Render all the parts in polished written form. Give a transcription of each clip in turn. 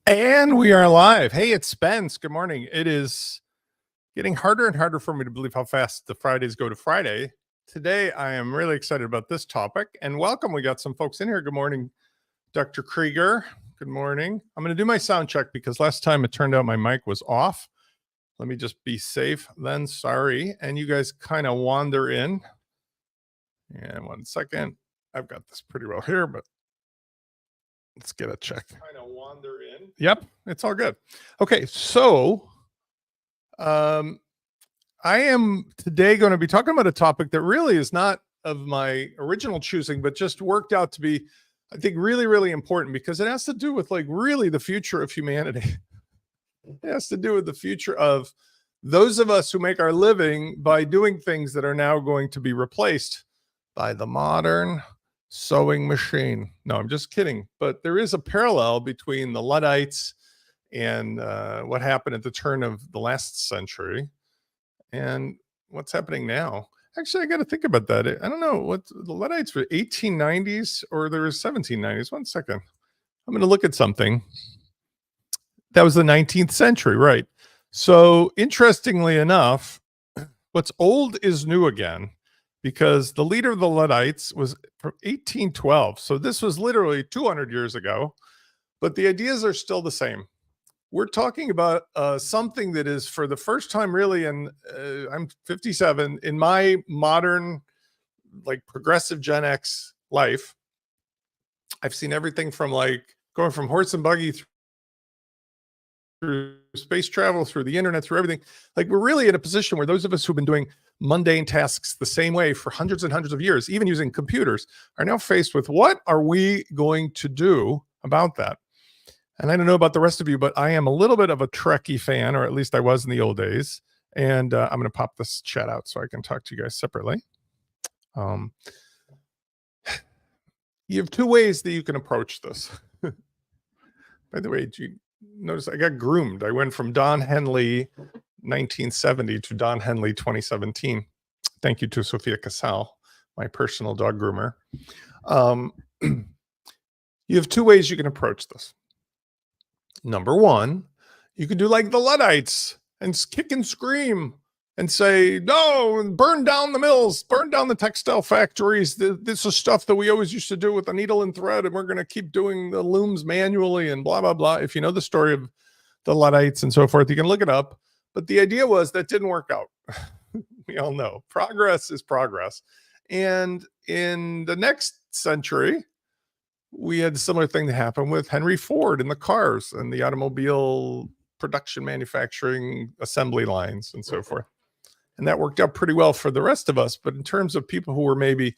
And we are live. Hey, it's Spence. Good morning. It is getting harder and harder for me to believe how fast the Fridays go to Friday. Today, I am really excited about this topic. And welcome. We got some folks in here. Good morning, Dr. Krieger. Good morning. I'm going to do my sound check because last time it turned out my mic was off. Let me just be safe then. Sorry. And you guys kind of wander in. And 1 second. I've got this pretty well here, but let's get a check. Kind of wander in. Yep, it's all good. Okay, so I am today going to be talking about a topic that really is not of my original choosing, but just worked out to be, I think, really, really important because it has to do with really the future of humanity. It has to do with the future of those of us who make our living by doing things that are now going to be replaced by the modern sewing machine. No, I'm just kidding. But there is a parallel between the Luddites and what happened at the turn of the last century and what's happening now. Actually, I got to think about that. I don't know what the Luddites were 1890s or there was 1790s. 1 second. I'm going to look at something. That was the 19th century, right? So interestingly enough, what's old is new again, because the leader of the Luddites was from 1812. So this was literally 200 years ago, but the ideas are still the same. We're talking about something that is for the first time really, and I'm 57, in my modern, progressive Gen X life. I've seen everything from going from horse and buggy through space travel, through the internet, through everything. We're really in a position where those of us who've been doing mundane tasks the same way for hundreds and hundreds of years, even using computers, are now faced with what are we going to do about that? And I don't know about the rest of you, but I am a little bit of a Trekkie fan, or at least I was in the old days. And I'm going to pop this chat out so I can talk to you guys separately. You have two ways that you can approach this. By the way, do you notice I got groomed? I went from Don Henley 1970 to Don Henley 2017. Thank you to Sophia Casal, my personal dog groomer. You have two ways you can approach this. Number one, you can do like the Luddites and kick and scream and say, no, burn down the mills, burn down the textile factories. This is stuff that we always used to do with a needle and thread, and we're going to keep doing the looms manually and blah, blah, blah. If you know the story of the Luddites and so forth, you can look it up. But the idea was that didn't work out. We all know progress is progress. And in the next century, we had a similar thing that happened with Henry Ford and the cars and the automobile production manufacturing assembly lines and so forth. And that worked out pretty well for the rest of us. But in terms of people who were maybe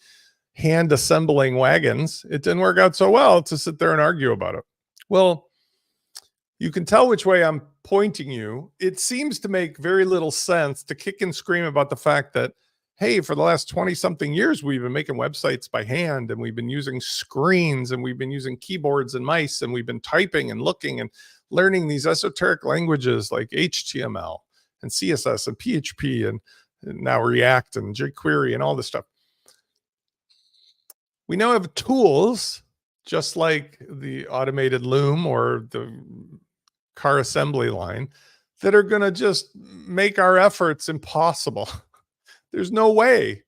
hand assembling wagons, it didn't work out so well to sit there and argue about it. Well, you can tell which way I'm pointing you. It seems to make very little sense to kick and scream about the fact that, hey, for the last 20 something years, we've been making websites by hand, and we've been using screens, and we've been using keyboards and mice, and we've been typing and looking and learning these esoteric languages like HTML and CSS and PHP and now React and jQuery and all this stuff. We now have tools just like the automated loom or the car assembly line that are going to just make our efforts impossible. There's no way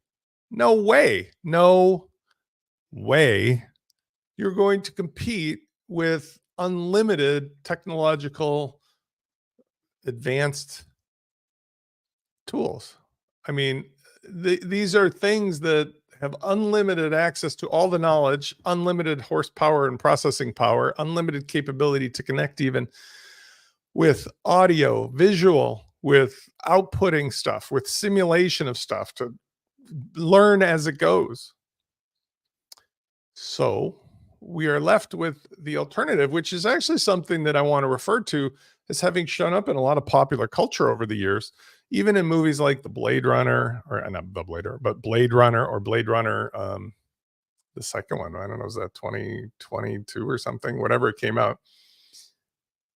you're going to compete with unlimited technological advanced tools. I mean, these are things that have unlimited access to all the knowledge, unlimited horsepower and processing power, unlimited capability to connect even with audio, visual, with outputting stuff, with simulation of stuff, to learn as it goes. So we are left with the alternative, which is actually something that I want to refer to as having shown up in a lot of popular culture over the years, even in movies like the Blade Runner, or not the Blade Runner, but Blade Runner, or Blade Runner, the second one, I don't know, is that 2022 or something, whatever it came out.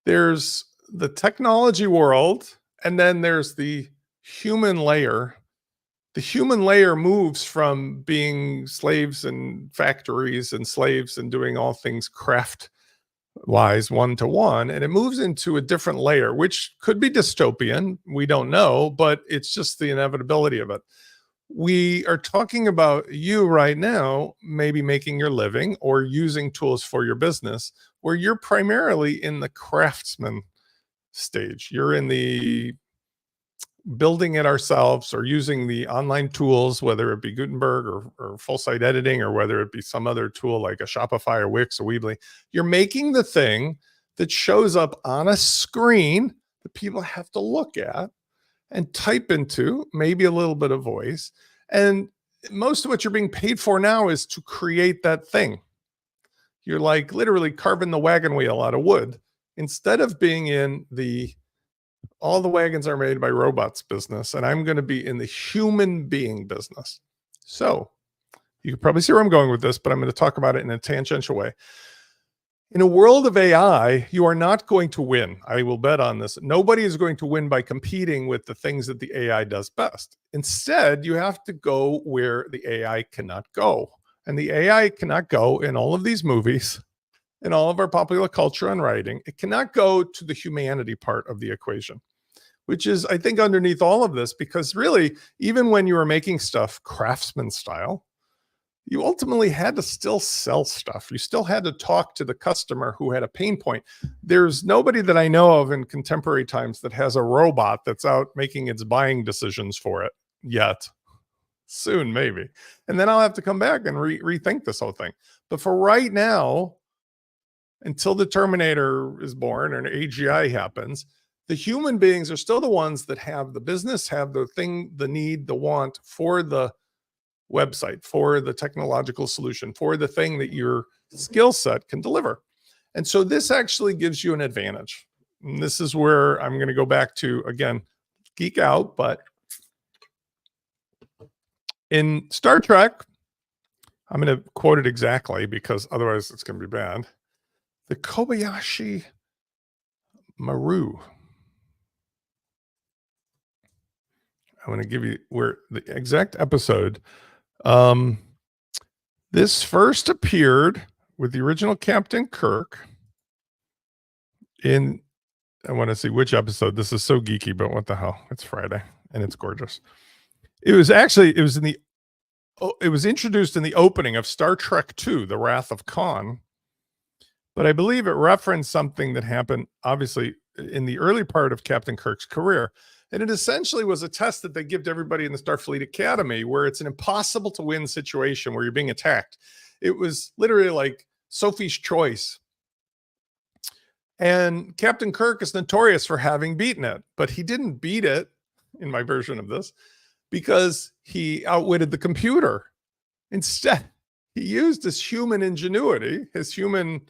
There's the technology world, and then there's the human layer. The human layer moves from being slaves in factories and slaves and doing all things craft wise one-to-one, and it moves into a different layer, which could be dystopian. We don't know, but it's just the inevitability of it. We are talking about you right now, maybe making your living or using tools for your business, where you're primarily in the craftsman stage. You're in the building it ourselves or using the online tools, whether it be Gutenberg or full site editing, or whether it be some other tool like a Shopify or Wix or Weebly. You're making the thing that shows up on a screen that people have to look at and type into, maybe a little bit of voice. And most of what you're being paid for now is to create that thing. You're like literally carving the wagon wheel out of wood instead of being in the all the wagons are made by robots business, and I'm going to be in the human being business. So you can probably see where I'm going with this, but I'm going to talk about it in a tangential way. In a world of AI, you are not going to win. I will bet on this. Nobody is going to win by competing with the things that the AI does best. Instead, you have to go where the AI cannot go. And the AI cannot go in all of these movies, in all of our popular culture and writing. It cannot go to the humanity part of the equation, which is, I think, underneath all of this, because really, even when you were making stuff craftsman style, you ultimately had to still sell stuff. You still had to talk to the customer who had a pain point. There's nobody that I know of in contemporary times that has a robot that's out making its buying decisions for it yet. Soon, maybe. And then I'll have to come back and rethink this whole thing. But for right now, until the Terminator is born and AGI happens, the human beings are still the ones that have the business, have the thing, the need, the want for the website, for the technological solution, for the thing that your skill set can deliver. And so this actually gives you an advantage. And this is where I'm going to go back to, again, geek out, but in Star Trek, I'm going to quote it exactly because otherwise it's going to be bad. The Kobayashi Maru. I'm going to give you where the exact episode. This first appeared with the original Captain Kirk in, I want to see which episode. This is so geeky, but what the hell? It's Friday and it's gorgeous. It was introduced in the opening of Star Trek II, The Wrath of Khan. But I believe it referenced something that happened, obviously, in the early part of Captain Kirk's career. And it essentially was a test that they give to everybody in the Starfleet Academy, where it's an impossible to win situation where you're being attacked. It was literally like Sophie's Choice. And Captain Kirk is notorious for having beaten it, but he didn't beat it, in my version of this, because he outwitted the computer. Instead, he used his human ingenuity, his human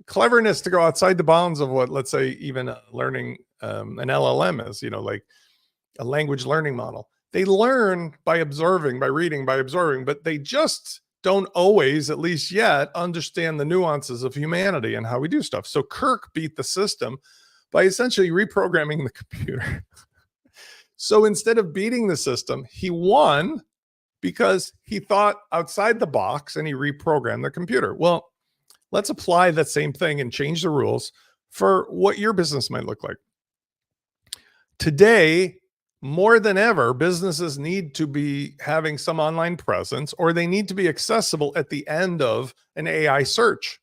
cleverness to go outside the bounds of what, let's say, even learning an LLM is, like a language learning model. They learn by observing, by reading, by absorbing, but they just don't always, at least yet, understand the nuances of humanity and how we do stuff. So Kirk beat the system by essentially reprogramming the computer. So instead of beating the system, he won because he thought outside the box and he reprogrammed the computer. Well, let's apply that same thing and change the rules for what your business might look like. Today, more than ever, businesses need to be having some online presence, or they need to be accessible at the end of an AI search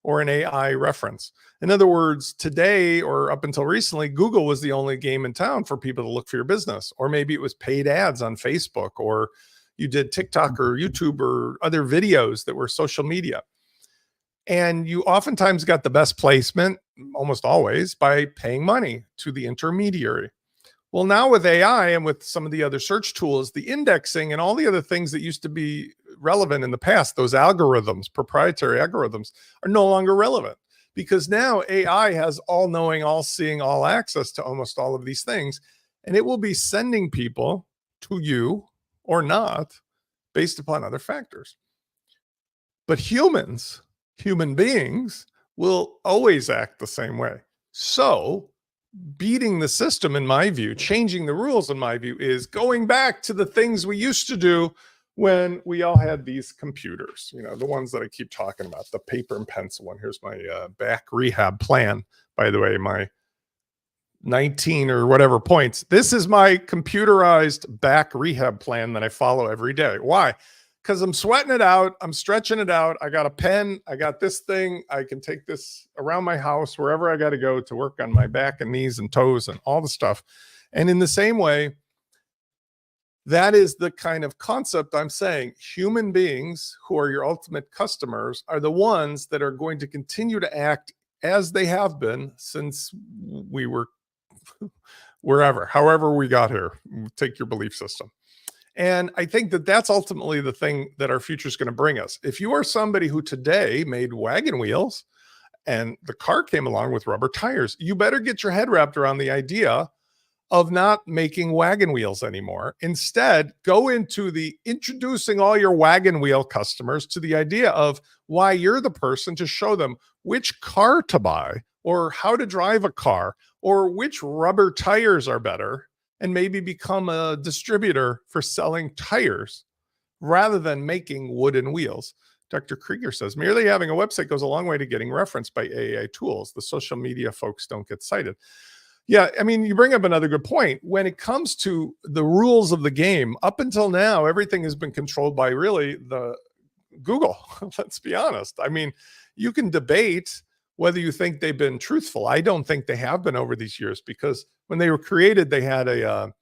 or an AI reference. In other words, today, or up until recently, Google was the only game in town for people to look for your business. Or maybe it was paid ads on Facebook, or you did TikTok or YouTube or other videos that were social media. And you oftentimes got the best placement, almost always, by paying money to the intermediary. Well, now with AI and with some of the other search tools, the indexing and all the other things that used to be relevant in the past, those algorithms, proprietary algorithms, are no longer relevant, because now AI has all knowing, all seeing, all access to almost all of these things. And it will be sending people to you or not based upon other factors. But human beings will always act the same way. So beating the system, in my view, changing the rules, in my view, is going back to the things we used to do when we all had these computers, the ones that I keep talking about, the paper and pencil one. Here's my back rehab plan, by the way, my 19 or whatever points. This is my computerized back rehab plan that I follow every day. Why? Because I'm sweating it out. I'm stretching it out. I got a pen. I got this thing. I can take this around my house, wherever I got to go to work on my back and knees and toes and all the stuff. And in the same way, that is the kind of concept I'm saying. Human beings who are your ultimate customers are the ones that are going to continue to act as they have been since we were wherever, however we got here. Take your belief system. And I think that that's ultimately the thing that our future is going to bring us. If you are somebody who today made wagon wheels and the car came along with rubber tires, you better get your head wrapped around the idea of not making wagon wheels anymore. Instead, go into the introducing all your wagon wheel customers to the idea of why you're the person to show them which car to buy or how to drive a car or which rubber tires are better, and maybe become a distributor for selling tires rather than making wooden wheels. Dr. Krieger says, merely having a website goes a long way to getting referenced by AI tools. The social media folks don't get cited. Yeah, I mean, you bring up another good point. When it comes to the rules of the game, up until now, everything has been controlled by really the Google. Let's be honest. I mean, you can debate whether you think they've been truthful. I don't think they have been over these years, because when they were created, they had a,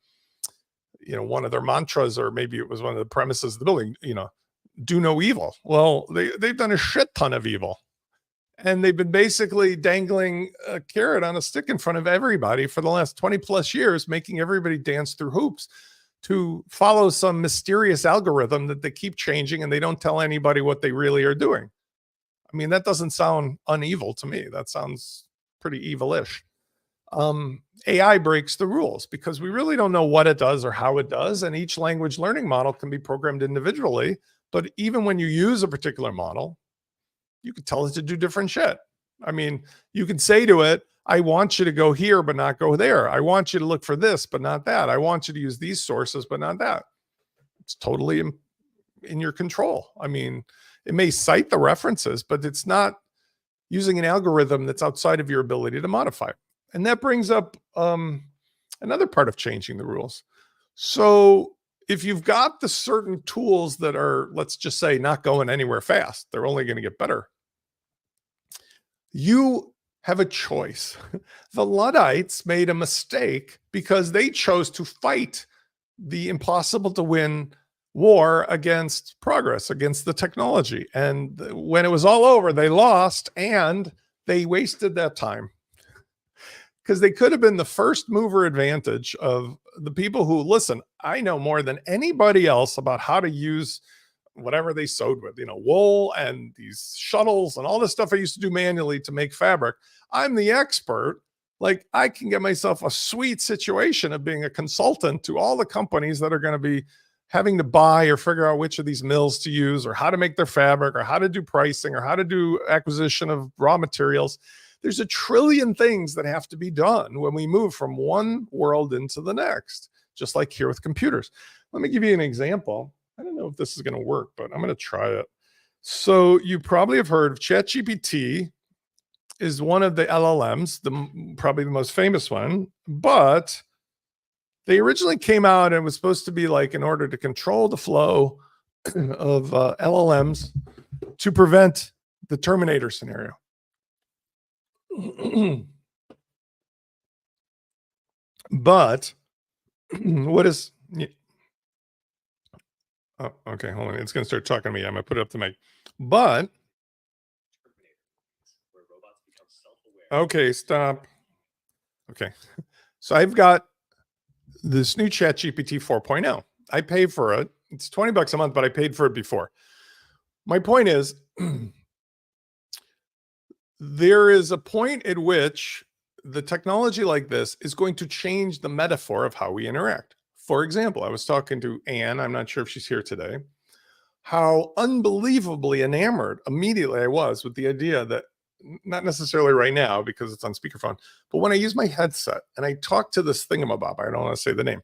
one of their mantras, or maybe it was one of the premises of the building, do no evil. Well, they've done a shit ton of evil. And they've been basically dangling a carrot on a stick in front of everybody for the last 20 plus years, making everybody dance through hoops to follow some mysterious algorithm that they keep changing, and they don't tell anybody what they really are doing. I mean, that doesn't sound unevil to me. That sounds pretty evilish. AI breaks the rules because we really don't know what it does or how it does. And each language learning model can be programmed individually. But even when you use a particular model, you can tell it to do different shit. I mean, you can say to it, I want you to go here, but not go there. I want you to look for this, but not that. I want you to use these sources, but not that. It's totally in your control. I mean, it may cite the references, but it's not using an algorithm that's outside of your ability to modify. And that brings up another part of changing the rules. So if you've got the certain tools that are, let's just say, not going anywhere fast, they're only going to get better. You have a choice. The Luddites made a mistake because they chose to fight the impossible to win war against progress, against the technology. And when it was all over, they lost, and they wasted that time, because they could have been the first mover advantage of the people who, listen, I know more than anybody else about how to use whatever they sewed with, wool and these shuttles and all this stuff I used to do manually to make fabric. I'm the expert. Like, I can get myself a sweet situation of being a consultant to all the companies that are going to be having to buy or figure out which of these mills to use, or how to make their fabric, or how to do pricing, or how to do acquisition of raw materials. There's a trillion things that have to be done when we move from one world into the next, just like here with computers. Let me give you an example. I don't know if this is going to work, but I'm going to try it. So you probably have heard of ChatGPT is one of the LLMs, probably the most famous one, but they originally came out and was supposed to be like, in order to control the flow of LLMs to prevent the Terminator scenario. But what is, oh, okay, hold on. It's going to start talking to me. I'm going to put it up to mic. But, okay, stop. Okay. So I've got this new ChatGPT 4.0. I pay for it. It's $20 a month, but I paid for it before. My point is, there is a point at which the technology like this is going to change the metaphor of how we interact. For example, I was talking to Anne, I'm not sure if she's here today, how unbelievably enamored immediately I was with the idea that, not necessarily right now because it's on speakerphone, but when I use my headset and I talk to this thingamabob, I don't want to say the name,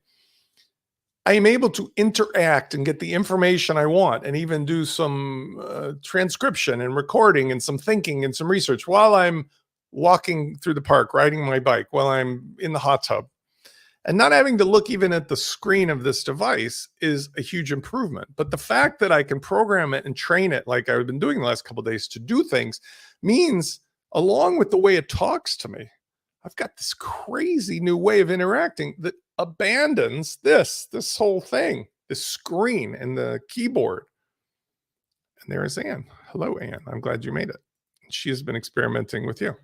I am able to interact and get the information I want and even do some transcription and recording and some thinking and some research while I'm walking through the park, riding my bike, while I'm in the hot tub. And not having to look even at the screen of this device is a huge improvement. But the fact that I can program it and train it like I've been doing the last couple of days to do things means, along with the way it talks to me, I've got this crazy new way of interacting that abandons this whole thing, this screen and the keyboard. And there is Anne. Hello, Anne. I'm glad you made it. She has been experimenting with you.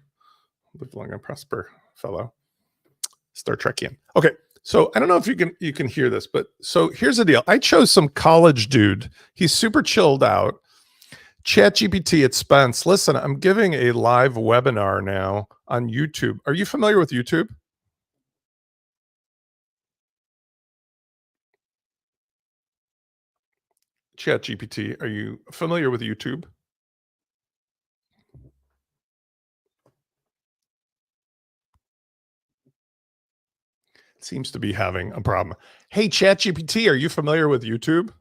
Live long and prosper, fellow Star Trekian. Okay, so I don't know if you can hear this, but so here's the deal. I chose some college dude. He's super chilled out. ChatGPT at Spence. Listen, I'm giving a live webinar now on YouTube. Are you familiar with YouTube? ChatGPT, are you familiar with YouTube? Seems to be having a problem. Hey, ChatGPT, are you familiar with YouTube?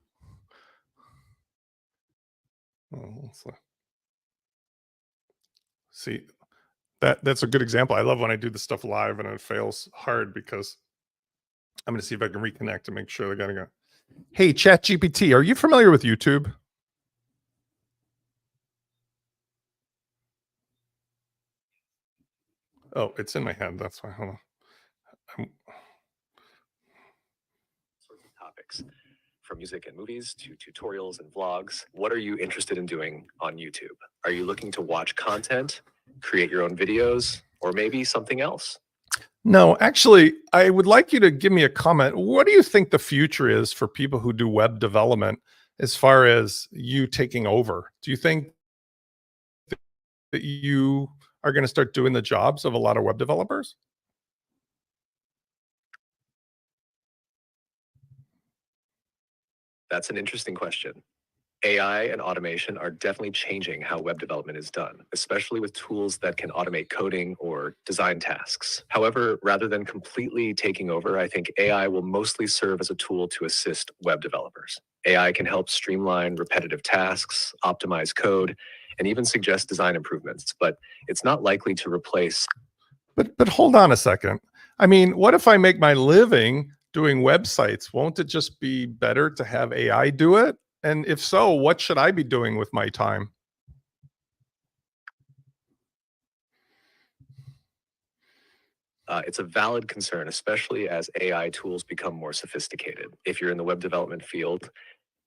Oh, see, that's a good example. I love when I do the stuff live and it fails hard because I'm going to see if I can reconnect and make sure they got to go. Hey, ChatGPT, are you familiar with YouTube? Oh, it's in my head. That's why. Hold on. Sorts of topics, from music and movies to tutorials and vlogs. What are you interested in doing on YouTube? Are you looking to watch content, create your own videos, or maybe something else? No, actually, I would like you to give me a comment. What do you think the future is for people who do web development as far as you taking over? Do you think that you are going to start doing the jobs of a lot of web developers? That's an interesting question. AI and automation are definitely changing how web development is done, especially with tools that can automate coding or design tasks. However, rather than completely taking over, I think AI will mostly serve as a tool to assist web developers. AI can help streamline repetitive tasks, optimize code, and even suggest design improvements, but it's not likely to replace. But hold on a second. I mean, what if I make my living doing websites? Won't it just be better to have AI do it? And if so, what should I be doing with my time? It's a valid concern, especially as AI tools become more sophisticated. If you're in the web development field,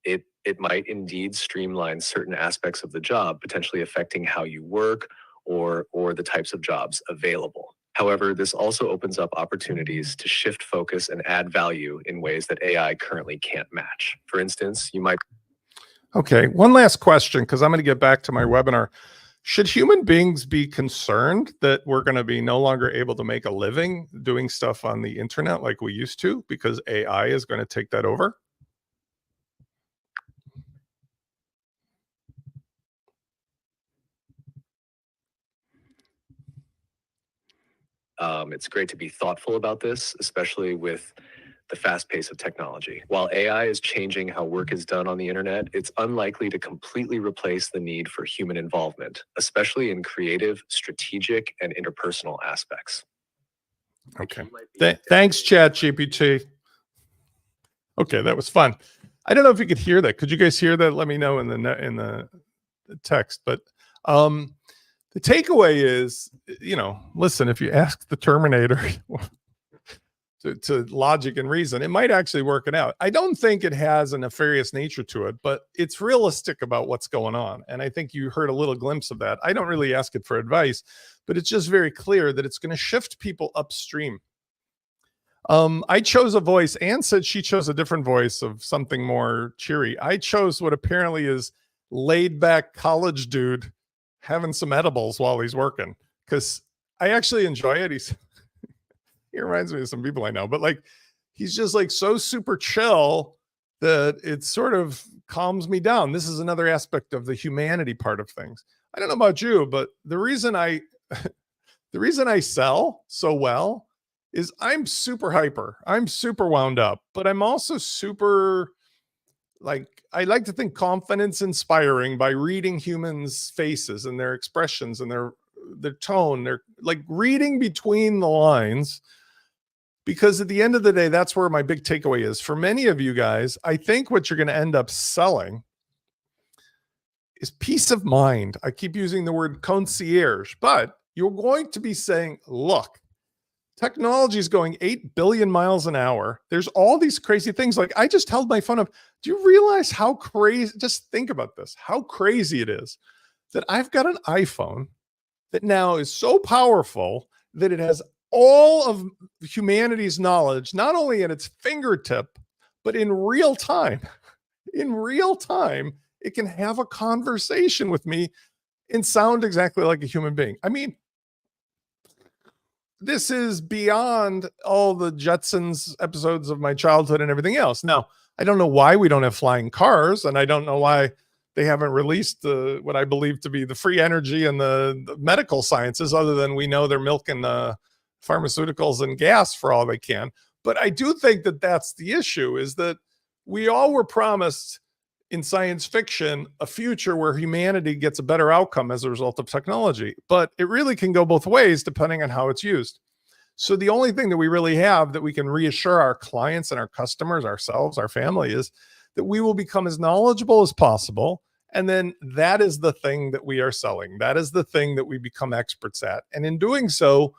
it might indeed streamline certain aspects of the job, potentially affecting how you work or the types of jobs available. However, this also opens up opportunities to shift focus and add value in ways that AI currently can't match. For instance, you might. Okay, one last question, because I'm going to get back to my webinar. Should human beings be concerned that we're going to be no longer able to make a living doing stuff on the internet like we used to because AI is going to take that over? It's great to be thoughtful about this, especially with the fast pace of technology. While AI is changing how work is done on the internet, it's unlikely to completely replace the need for human involvement, especially in creative, strategic, and interpersonal aspects. Okay. Thanks, ChatGPT. Okay, that was fun. I don't know if you could hear that. Could you guys hear that? Let me know in the text. But the takeaway is, listen, if you ask the Terminator to logic and reason, it might actually work it out. I don't think it has a nefarious nature to it, but it's realistic about what's going on. And I think you heard a little glimpse of that. I don't really ask it for advice, but it's just very clear that it's going to shift people upstream. I chose a voice. Anne said she chose a different voice of something more cheery. I chose what apparently is laid back college dude having some edibles while he's working, because I actually enjoy it. He reminds me of some people I know, but like, he's just like so super chill that it sort of calms me down. This is another aspect of the humanity part of things. I don't know about you, but the reason I sell so well is I'm super hyper. I'm super wound up, but I'm also super, like, I like to think confidence inspiring by reading humans' faces and their expressions and their tone. They're like reading between the lines, because at the end of the day, that's where my big takeaway is. For many of you guys, I think what you're going to end up selling is peace of mind. I keep using the word concierge, but you're going to be saying, look, technology is going 8 billion miles an hour. There's all these crazy things. Like, I just held my phone up. Do you realize how crazy? Just think about this, how crazy it is that I've got an iPhone that now is so powerful that it has all of humanity's knowledge, not only at its fingertip, but in real time. In real time, it can have a conversation with me and sound exactly like a human being. I mean, this is beyond all the Jetsons episodes of my childhood and everything else. Now, I don't know why we don't have flying cars, and I don't know why they haven't released what I believe to be the free energy and the medical sciences, other than we know they're milking pharmaceuticals and gas for all they can. But I do think that that's the issue, is that we all were promised in science fiction a future where humanity gets a better outcome as a result of technology, but it really can go both ways depending on how it's used. So the only thing that we really have that we can reassure our clients and our customers, ourselves, our family, is that we will become as knowledgeable as possible. And then that is the thing that we are selling. That is the thing that we become experts at. And in doing so,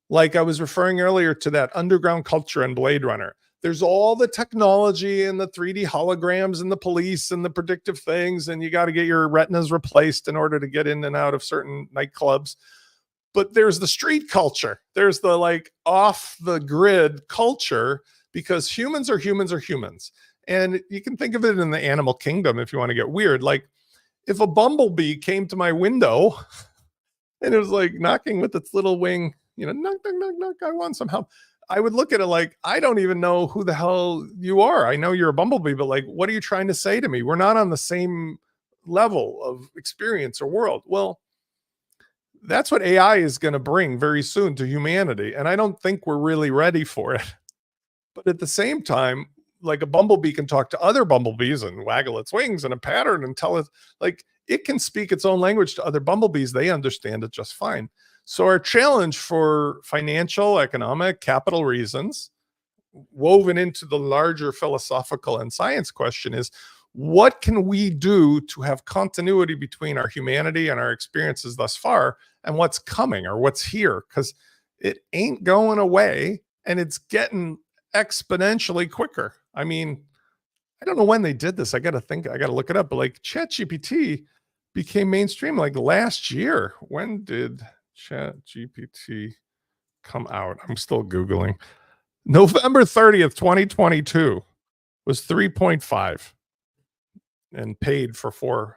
like I was referring earlier to that underground culture in Blade Runner, there's all the technology and the 3D holograms and the police and the predictive things, and you got to get your retinas replaced in order to get in and out of certain nightclubs. But there's the street culture. There's the like off the grid culture, because humans are humans are humans. And you can think of it in the animal kingdom if you want to get weird. Like, if a bumblebee came to my window and it was like knocking with its little wing, knock, knock, knock, knock, I want some help, I would look at it like, I don't even know who the hell you are. I know you're a bumblebee, but like, what are you trying to say to me? We're not on the same level of experience or world. Well, that's what AI is going to bring very soon to humanity. And I don't think we're really ready for it. But at the same time, like, a bumblebee can talk to other bumblebees and waggle its wings in a pattern and tell it, like, it can speak its own language to other bumblebees. They understand it just fine. So our challenge, for financial, economic, capital reasons, woven into the larger philosophical and science question, is what can we do to have continuity between our humanity and our experiences thus far and what's coming or what's here? Because it ain't going away, and it's getting exponentially quicker. I mean, I don't know when they did this. I got to look it up. But like, ChatGPT became mainstream like last year. When did ChatGPT come out? I'm still Googling. November 30th, 2022 was 3.5 and paid for 4,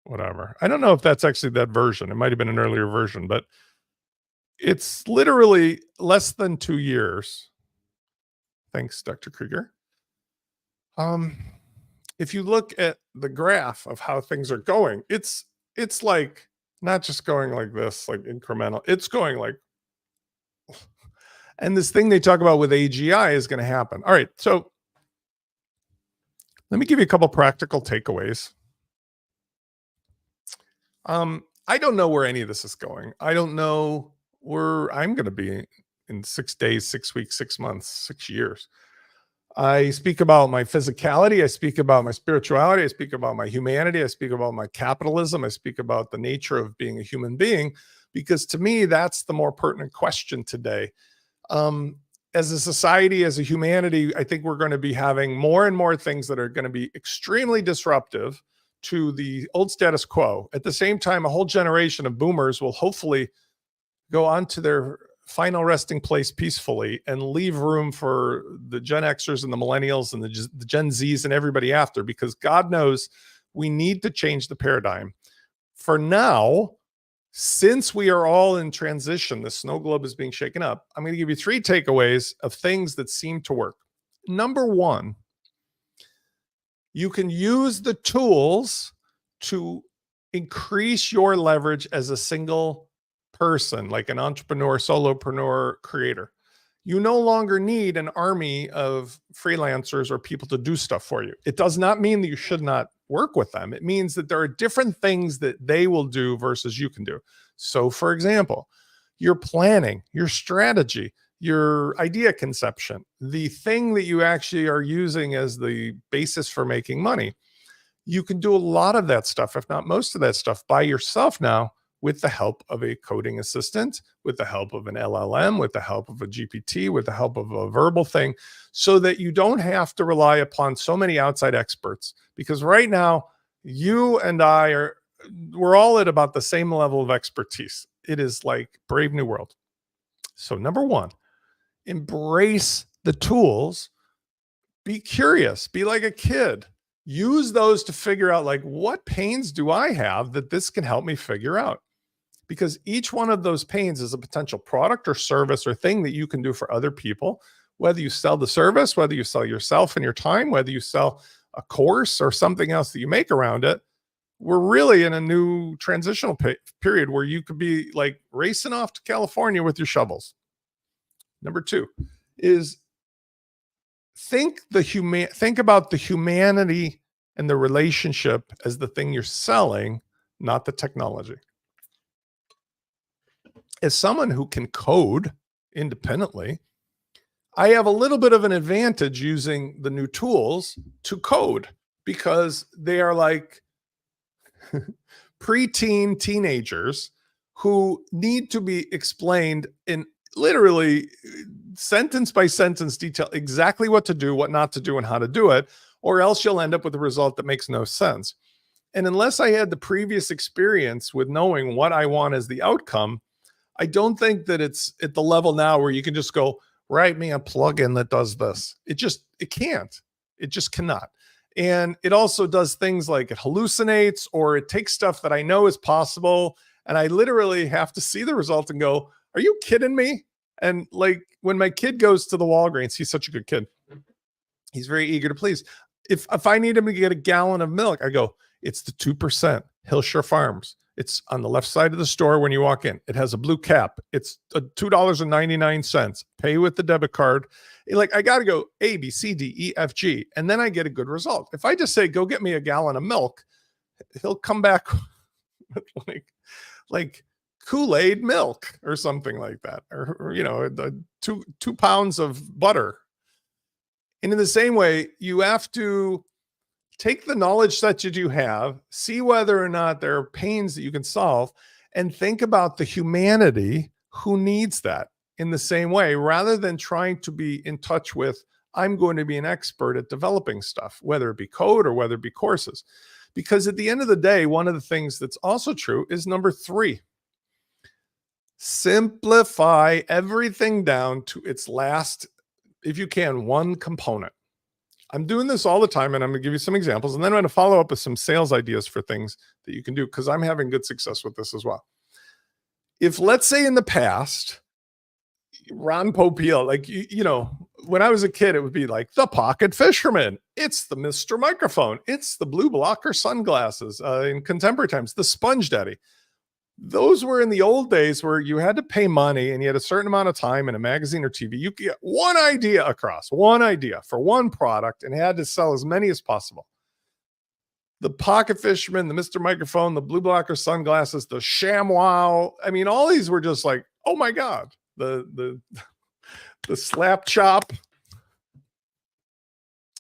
whatever. I don't know if that's actually that version. It might have been an earlier version, but it's literally less than 2 years. Thanks, Dr. Krieger. If you look at the graph of how things are going, it's like not just going like this, like incremental. It's going like, and this thing they talk about with AGI is going to happen. All right, so let me give you a couple practical takeaways. I don't know where any of this is going. I don't know where I'm going to be in 6 days, 6 weeks, 6 months, 6 years. I speak about my physicality. I speak about my spirituality. I speak about my humanity. I speak about my capitalism. I speak about the nature of being a human being, because to me, that's the more pertinent question today. As a society, as a humanity, I think we're going to be having more and more things that are going to be extremely disruptive to the old status quo. At the same time, a whole generation of boomers will hopefully go on to their final resting place peacefully and leave room for the Gen Xers and the millennials and the Gen Zs and everybody after, because God knows we need to change the paradigm. For now, since we are all in transition, the snow globe is being shaken up, I'm going to give you 3 takeaways of things that seem to work. Number 1, you can use the tools to increase your leverage as a single person, like an entrepreneur, solopreneur, creator. You no longer need an army of freelancers or people to do stuff for you. It does not mean that you should not work with them. It means that there are different things that they will do versus you can do. So, for example, your planning, your strategy, your idea conception, the thing that you actually are using as the basis for making money, you can do a lot of that stuff, if not most of that stuff, by yourself now with the help of a coding assistant, with the help of an LLM, with the help of a GPT, with the help of a verbal thing, so that you don't have to rely upon so many outside experts. Because right now, you and we're all at about the same level of expertise. It is like Brave New World. So number one, embrace the tools. Be curious, be like a kid. Use those to figure out, like, what pains do I have that this can help me figure out? Because each one of those pains is a potential product or service or thing that you can do for other people, whether you sell the service, whether you sell yourself and your time, whether you sell a course or something else that you make around it. We're really in a new transitional period where you could be like racing off to California with your shovels. Number two is think about the humanity and the relationship as the thing you're selling, not the technology. As someone who can code independently, I have a little bit of an advantage using the new tools to code because they are like preteen teenagers who need to be explained in literally sentence by sentence detail exactly what to do, what not to do, and how to do it, or else you'll end up with a result that makes no sense. And unless I had the previous experience with knowing what I want as the outcome, I don't think that it's at the level now where you can just go, write me a plugin that does this. It can't. It just cannot. And it also does things like it hallucinates, or it takes stuff that I know is possible, and I literally have to see the result and go, are you kidding me? And like when my kid goes to the Walgreens, he's such a good kid. He's very eager to please. If I need him to get a gallon of milk, I go, it's the 2% Hillshire Farms. It's on the left side of the store when you walk in. It has a blue cap. It's $2.99. Pay with the debit card. Like, I got to go A, B, C, D, E, F, G, and then I get a good result. If I just say, go get me a gallon of milk, he'll come back with like Kool-Aid milk or something like that, or the 2 pounds of butter. And in the same way, you have to take the knowledge that you do have, see whether or not there are pains that you can solve, and think about the humanity who needs that in the same way, rather than trying to be in touch with, I'm going to be an expert at developing stuff, whether it be code or whether it be courses. Because at the end of the day, one of the things that's also true is number 3. Simplify everything down to its last, if you can, one component. I'm doing this all the time, and I'm going to give you some examples, and then I'm going to follow up with some sales ideas for things that you can do, because I'm having good success with this as well. If, let's say, in the past, Ron Popeil, like, when I was a kid, it would be like the pocket fisherman. It's the Mr. Microphone. It's the blue blocker sunglasses. In contemporary times, the sponge daddy. Those were in the old days where you had to pay money and you had a certain amount of time in a magazine or TV. You could get one idea for one product and had to sell as many as possible. The pocket fisherman, the Mr. Microphone, the blue blocker sunglasses, the ShamWow. I mean, all these were just like, oh my God, the slap chop.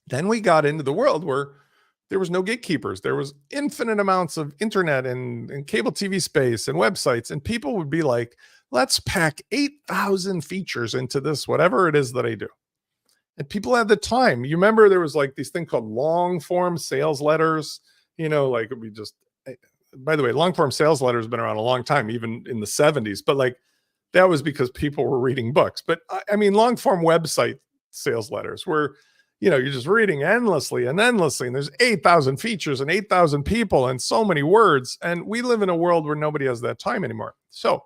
Then we got into the world where there was no gatekeepers. There was infinite amounts of internet and cable TV space and websites. And people would be like, let's pack 8,000 features into this, whatever it is that I do. And people had the time. You remember there was like these thing called long form sales letters, like we just, by the way, long form sales letters have been around a long time, even in the 70s, but like that was because people were reading books. But I mean, long form website sales letters were, you're just reading endlessly and endlessly, and there's 8,000 features and 8,000 people and so many words. And we live in a world where nobody has that time anymore. So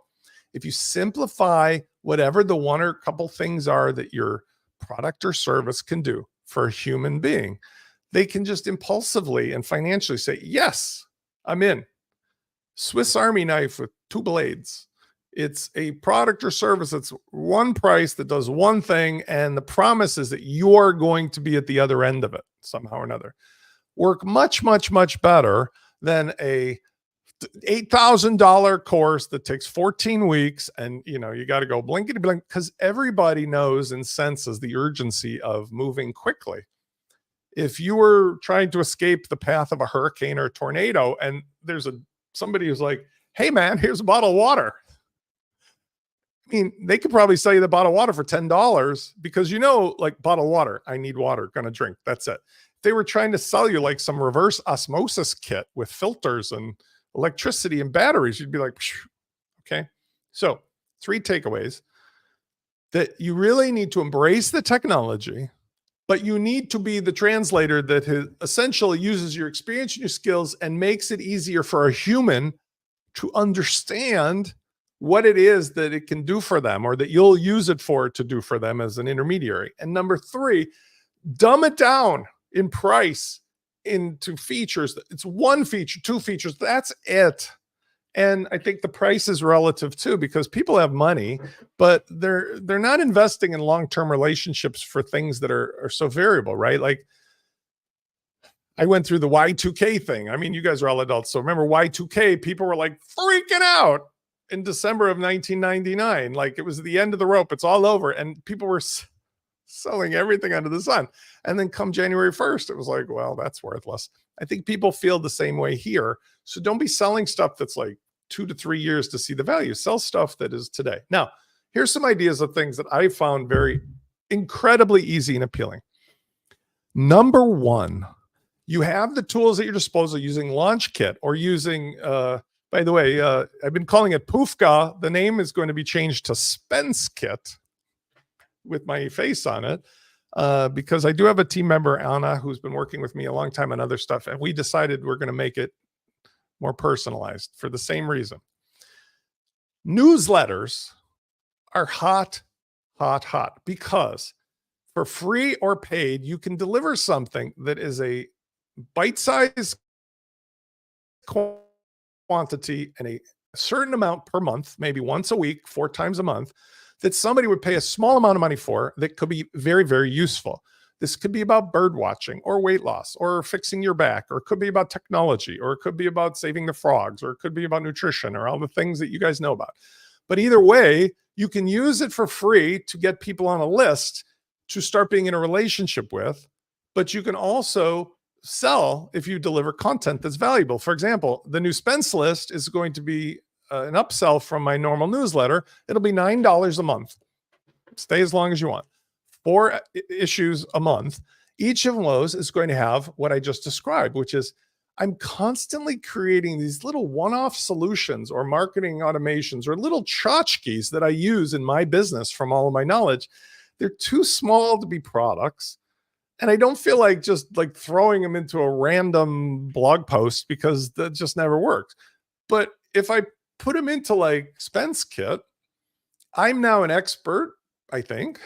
if you simplify whatever the one or couple things are that your product or service can do for a human being, they can just impulsively and financially say, yes, I'm in. Swiss Army knife with 2 blades. It's a product or service that's one price that does one thing, and the promise is that you're going to be at the other end of it somehow or another. Work much, much, much better than a $8,000 course that takes 14 weeks, and you got to go blinkety blink, because everybody knows and senses the urgency of moving quickly. If you were trying to escape the path of a hurricane or a tornado, and there's somebody who's like, hey man, here's a bottle of water, I mean, they could probably sell you the bottle of water for $10, because like, bottle of water, I need water, gonna drink, that's it. If they were trying to sell you like some reverse osmosis kit with filters and electricity and batteries, you'd be like, okay. So 3 takeaways: that you really need to embrace the technology, but you need to be the translator that essentially uses your experience and your skills and makes it easier for a human to understand what it is that it can do for them, or that you'll use it to do for them as an intermediary. And number 3, dumb it down in price into features. It's 1 feature, 2 features, that's it. And I think the price is relative too, because people have money, but they're not investing in long-term relationships for things that are so variable, right? Like, I went through the Y2K thing. I mean, you guys are all adults, so remember Y2K, people were like freaking out in December of 1999. Like, it was the end of the rope, it's all over, and people were selling everything under the sun. And then come January 1st, it was like, well, that's worthless. I think people feel the same way here. So don't be selling stuff that's like 2 to 3 years to see the value. Sell stuff that is today. Now, here's some ideas of things that I found very incredibly easy and appealing. Number 1, you have the tools at your disposal using LaunchKit, or using, by the way, I've been calling it Poofka. The name is going to be changed to Spence Kit with my face on it, because I do have a team member, Anna, who's been working with me a long time on other stuff, and we decided we're going to make it more personalized for the same reason. Newsletters are hot, hot, hot, because for free or paid, you can deliver something that is a bite-sized quantity and a certain amount per month, maybe once a week, 4 times a month, that somebody would pay a small amount of money for, that could be very, very useful. This could be about bird watching, or weight loss, or fixing your back, or it could be about technology, or it could be about saving the frogs, or it could be about nutrition, or all the things that you guys know about. But either way, you can use it for free to get people on a list to start being in a relationship with, but you can also sell if you deliver content that's valuable. For example, the new Spence list is going to be an upsell from my normal newsletter. It'll be $9 a month. Stay as long as you want. 4 issues a month. Each of those is going to have what I just described, which is, I'm constantly creating these little one-off solutions or marketing automations or little tchotchkes that I use in my business from all of my knowledge. They're too small to be products. And I don't feel like just like throwing them into a random blog post, because that just never works. But if I put them into like Spence Kit, I'm now an expert, I think.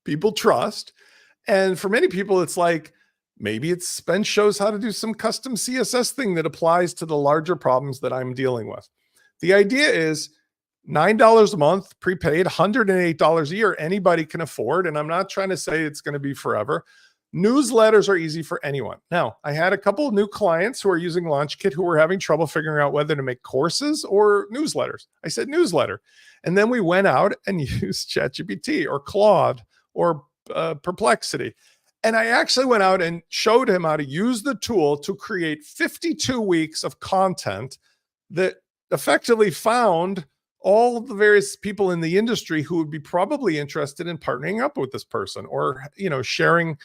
People trust. And for many people, it's like, maybe it's Spence shows how to do some custom CSS thing that applies to the larger problems that I'm dealing with. The idea is $9 a month, prepaid, $108 a year. Anybody can afford. And I'm not trying to say it's going to be forever. Newsletters are easy for anyone. Now, I had a couple of new clients who are using LaunchKit who were having trouble figuring out whether to make courses or newsletters. I said newsletter. And then we went out and used ChatGPT or Claude or Perplexity. And I actually went out and showed him how to use the tool to create 52 weeks of content that effectively found all the various people in the industry who would be probably interested in partnering up with this person, or, sharing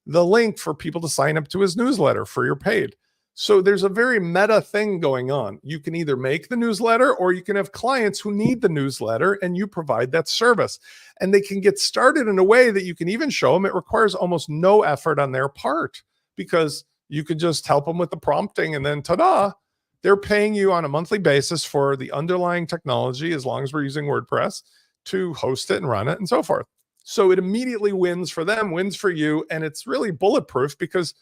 the link for people to sign up to his newsletter, free or paid. So there's a very meta thing going on. You can either make the newsletter, or you can have clients who need the newsletter and you provide that service. And they can get started in a way that you can even show them it requires almost no effort on their part, because you can just help them with the prompting, and then ta-da, they're paying you on a monthly basis for the underlying technology, as long as we're using WordPress, to host it and run it and so forth. So it immediately wins for them, wins for you. And it's really bulletproof, because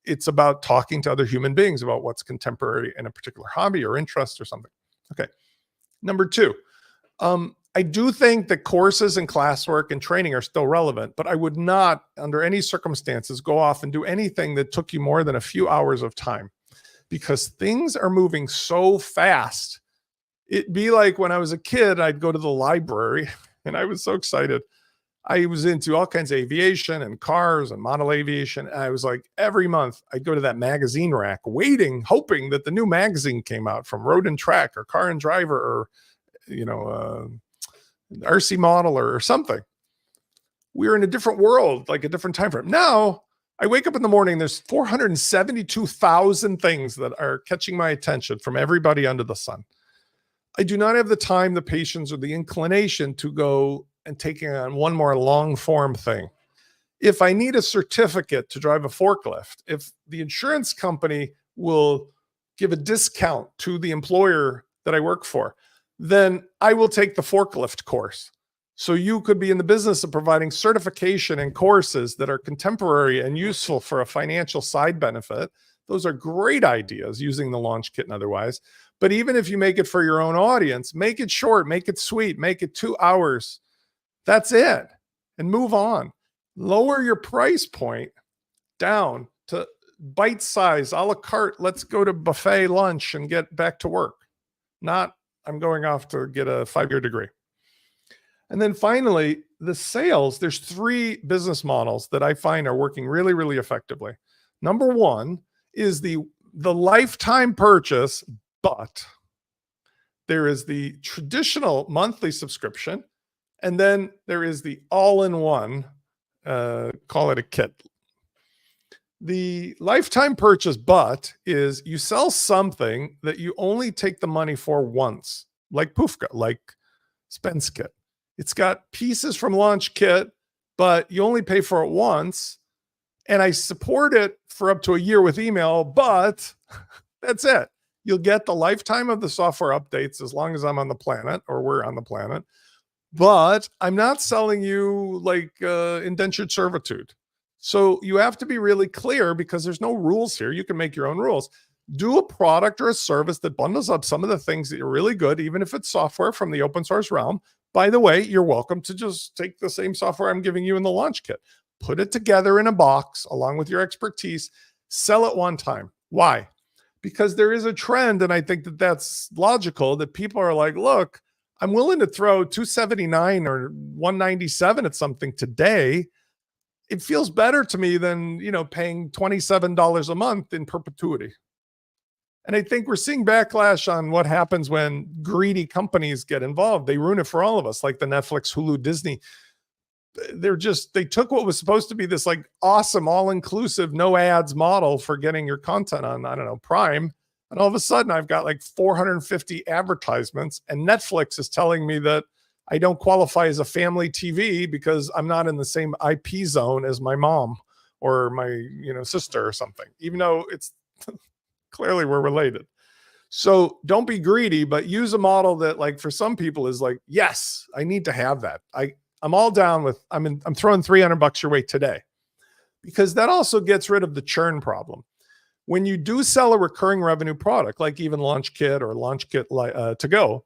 it's about talking to other human beings about what's contemporary in a particular hobby or interest or something. Okay. Number 2, I do think that courses and classwork and training are still relevant, but I would not, under any circumstances, go off and do anything that took you more than a few hours of time, because things are moving so fast. It'd be like when I was a kid, I'd go to the library and I was so excited. I was into all kinds of aviation and cars and model aviation. And I was like, every month I'd go to that magazine rack waiting, hoping that the new magazine came out from Road and Track or Car and Driver or, RC Model or something. We're in a different world, like a different time frame. Now I wake up in the morning, there's 472,000 things that are catching my attention from everybody under the sun. I do not have the time, the patience, or the inclination to go and take on one more long form thing. If I need a certificate to drive a forklift, if the insurance company will give a discount to the employer that I work for, then I will take the forklift course. So you could be in the business of providing certification and courses that are contemporary and useful for a financial side benefit. Those are great ideas using the launch kit and otherwise. But even if you make it for your own audience, make it short, make it sweet, make it 2 hours. That's it. And move on. Lower your price point down to bite size, a la carte. Let's go to buffet lunch and get back to work. Not, I'm going off to get a 5-year degree. And then finally, the sales. There's 3 business models that I find are working really, really effectively. Number one is the lifetime purchase, but there is the traditional monthly subscription, and then there is the all-in-one, call it a kit. The lifetime purchase, but is you sell something that you only take the money for once, like Poofka, like Spence kit. It's got pieces from launch kit, but you only pay for it once. And I support it for up to a year with email, but that's it. You'll get the lifetime of the software updates as long as I'm on the planet or we're on the planet. But I'm not selling you like indentured servitude. So you have to be really clear, because there's no rules here. You can make your own rules. Do a product or a service that bundles up some of the things that are really good, even if it's software from the open source realm. By the way, you're welcome to just take the same software I'm giving you in the launch kit, put it together in a box along with your expertise, sell it one time. Why? Because there is a trend, and I think that that's logical, that people are like, look, I'm willing to throw $279 or $197 at something today. It feels better to me than, paying $27 a month in perpetuity. And I think we're seeing backlash on what happens when greedy companies get involved. They ruin it for all of us, like the Netflix, Hulu, Disney. They took what was supposed to be this like awesome, all-inclusive, no ads model for getting your content on, I don't know, Prime. And all of a sudden I've got like 450 advertisements, and Netflix is telling me that I don't qualify as a family TV because I'm not in the same IP zone as my mom or my, sister or something, even though it's clearly we're related. So don't be greedy, but use a model that, like, for some people is like, yes, I need to have that. I'm all down with, I'm throwing $300 your way today, because that also gets rid of the churn problem. When you do sell a recurring revenue product, like even Launch Kit or Launch Kit to go,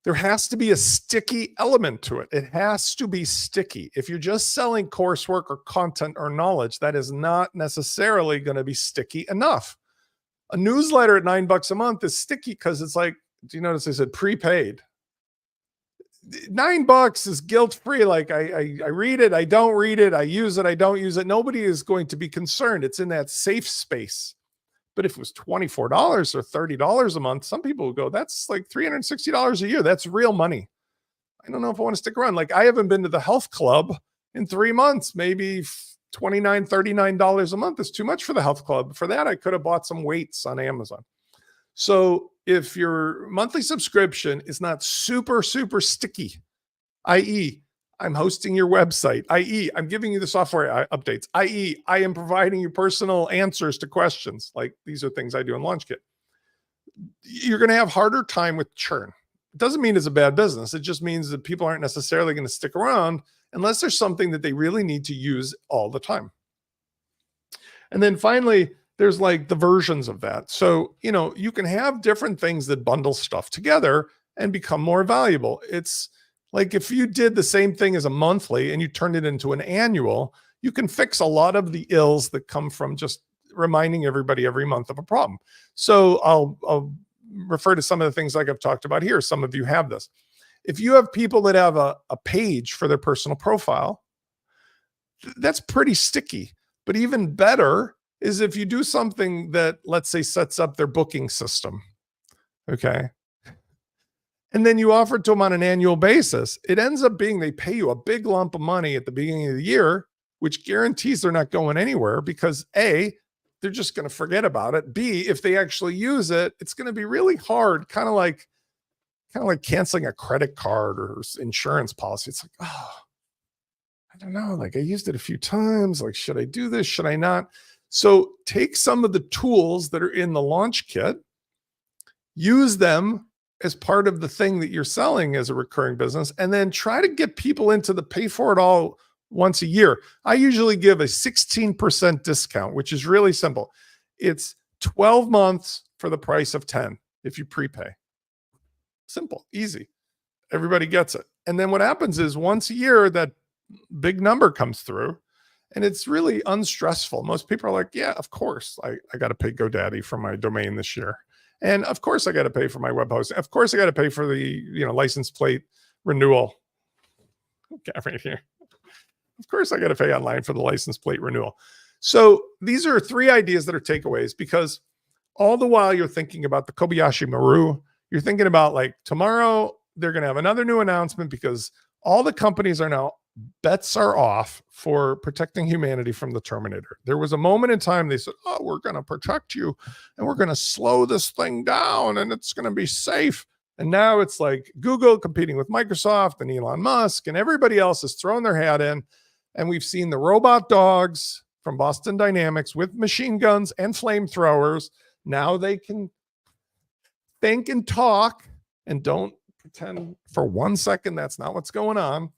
there has to be a sticky element to it. It has to be sticky. If you're just selling coursework or content or knowledge, that is not necessarily going to be sticky enough. A newsletter at $9 a month is sticky because it's like, do you notice I said prepaid? $9 is guilt-free. Like I read it, I don't read it, I use it, I don't use it. Nobody is going to be concerned. It's in that safe space. But if it was $24 or $30 a month, some people would go, that's like $360 a year. That's real money. I don't know if I want to stick around. Like, I haven't been to the health club in 3 months. Maybe $29, $39 a month is too much for the health club. For that, I could have bought some weights on Amazon. So if your monthly subscription is not super, super sticky, i.e., I'm hosting your website, i.e., I'm giving you the software updates, i.e., I am providing you personal answers to questions. Like, these are things I do in LaunchKit. You're going to have harder time with churn. It doesn't mean it's a bad business. It just means that people aren't necessarily going to stick around unless there's something that they really need to use all the time. And then finally, there's like the versions of that. So, you can have different things that bundle stuff together and become more valuable. It's like if you did the same thing as a monthly and you turned it into an annual, you can fix a lot of the ills that come from just reminding everybody every month of a problem. So I'll refer to some of the things like I've talked about here. Some of you have this. If you have people that have a page for their personal profile, that's pretty sticky. But even better is if you do something that, let's say, sets up their booking system. Okay. And then you offer it to them on an annual basis. It ends up being they pay you a big lump of money at the beginning of the year, which guarantees they're not going anywhere because A, they're just going to forget about it. B, if they actually use it, it's going to be really hard, kind of like canceling a credit card or insurance policy. It's like, oh, I don't know. Like I used it a few times. Like, should I do this? Should I not? So take some of the tools that are in the launch kit, use them as part of the thing that you're selling as a recurring business, and then try to get people into the pay for it all once a year. I usually give a 16% discount, which is really simple. It's 12 months for the price of 10 if you prepay. Simple, easy. Everybody gets it. And then what happens is once a year, that big number comes through and it's really unstressful. Most people are like, yeah, of course, I got to pay GoDaddy for my domain this year. And of course I got to pay for my web hosting. Of course I got to pay for the, license plate renewal. Okay, right here. Of course I got to pay online for the license plate renewal. So these are 3 ideas that are takeaways, because all the while you're thinking about the Kobayashi Maru, you're thinking about like tomorrow, they're going to have another new announcement because all the companies are now, bets are off for protecting humanity from the Terminator. There was a moment in time they said, oh, we're going to protect you and we're going to slow this thing down and it's going to be safe. And now it's like Google competing with Microsoft and Elon Musk and everybody else is throwing their hat in. And we've seen the robot dogs from Boston Dynamics with machine guns and flamethrowers. Now they can think and talk and don't pretend for 1 second that's not what's going on.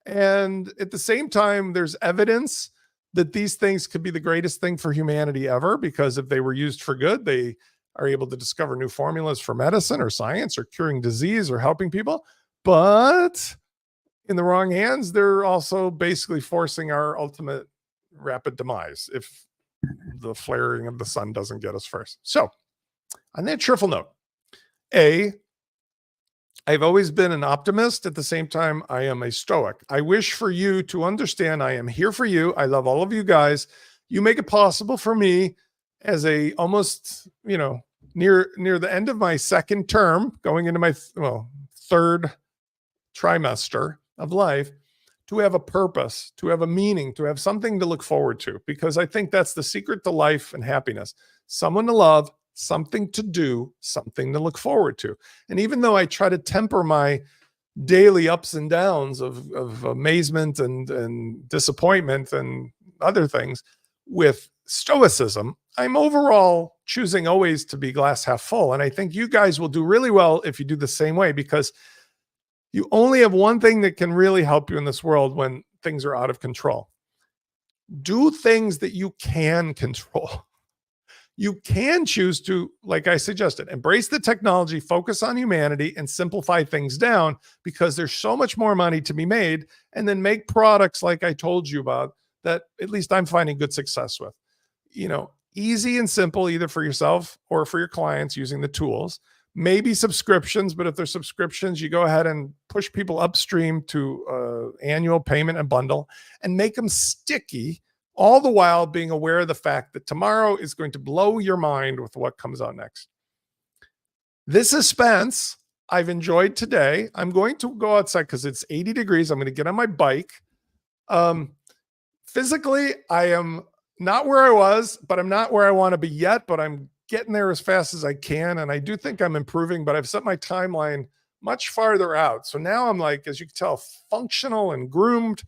And at the same time, there's evidence that these things could be the greatest thing for humanity ever, because if they were used for good, they are able to discover new formulas for medicine or science or curing disease or helping people. But in the wrong hands, they're also basically forcing our ultimate rapid demise if the flaring of the sun doesn't get us first. So on that cheerful note, I've always been an optimist. At the same time, I am a stoic. I wish for you to understand I am here for you. I love all of you guys. You make it possible for me as a almost, near the end of my second term, going into my third trimester of life, to have a purpose, to have a meaning, to have something to look forward to, because I think that's the secret to life and happiness. Someone to love, something to do, something to look forward to. And even though I try to temper my daily ups and downs of amazement and disappointment and other things with stoicism, I'm overall choosing always to be glass half full. And I think you guys will do really well if you do the same way, because you only have one thing that can really help you in this world when things are out of control. Do things that you can control. You can choose to, like I suggested, embrace the technology, focus on humanity, and simplify things down, because there's so much more money to be made, and then make products like I told you about that at least I'm finding good success with. Easy and simple, either for yourself or for your clients using the tools. Maybe subscriptions, but if there's subscriptions, you go ahead and push people upstream to annual payment and bundle and make them sticky, all the while being aware of the fact that tomorrow is going to blow your mind with what comes out next. This is Spence. I've enjoyed today. I'm going to go outside because it's 80 degrees. I'm going to get on my bike. Physically, I am not where I was, but I'm not where I want to be yet, but I'm getting there as fast as I can. And I do think I'm improving, but I've set my timeline much farther out. So now I'm like, as you can tell, functional and groomed,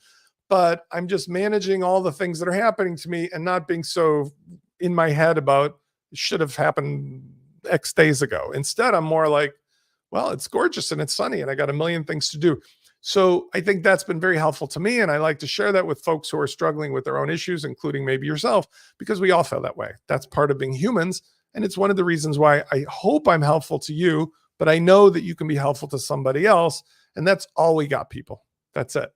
but I'm just managing all the things that are happening to me and not being so in my head about it should have happened X days ago. Instead, I'm more like, well, it's gorgeous and it's sunny and I got a million things to do. So I think that's been very helpful to me. And I like to share that with folks who are struggling with their own issues, including maybe yourself, because we all feel that way. That's part of being humans. And it's one of the reasons why I hope I'm helpful to you but I know that you can be helpful to somebody else. And that's all we got, people. That's it.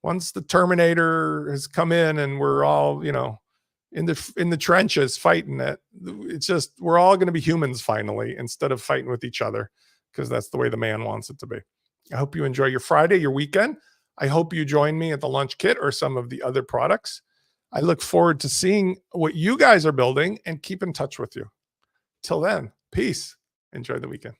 Once the Terminator has come in and we're all, in the trenches fighting it, it's just, we're all going to be humans finally, instead of fighting with each other, because that's the way the man wants it to be. I hope you enjoy your Friday, your weekend. I hope you join me at the lunch kit or some of the other products. I look forward to seeing what you guys are building and keep in touch with you. Till then, peace. Enjoy the weekend.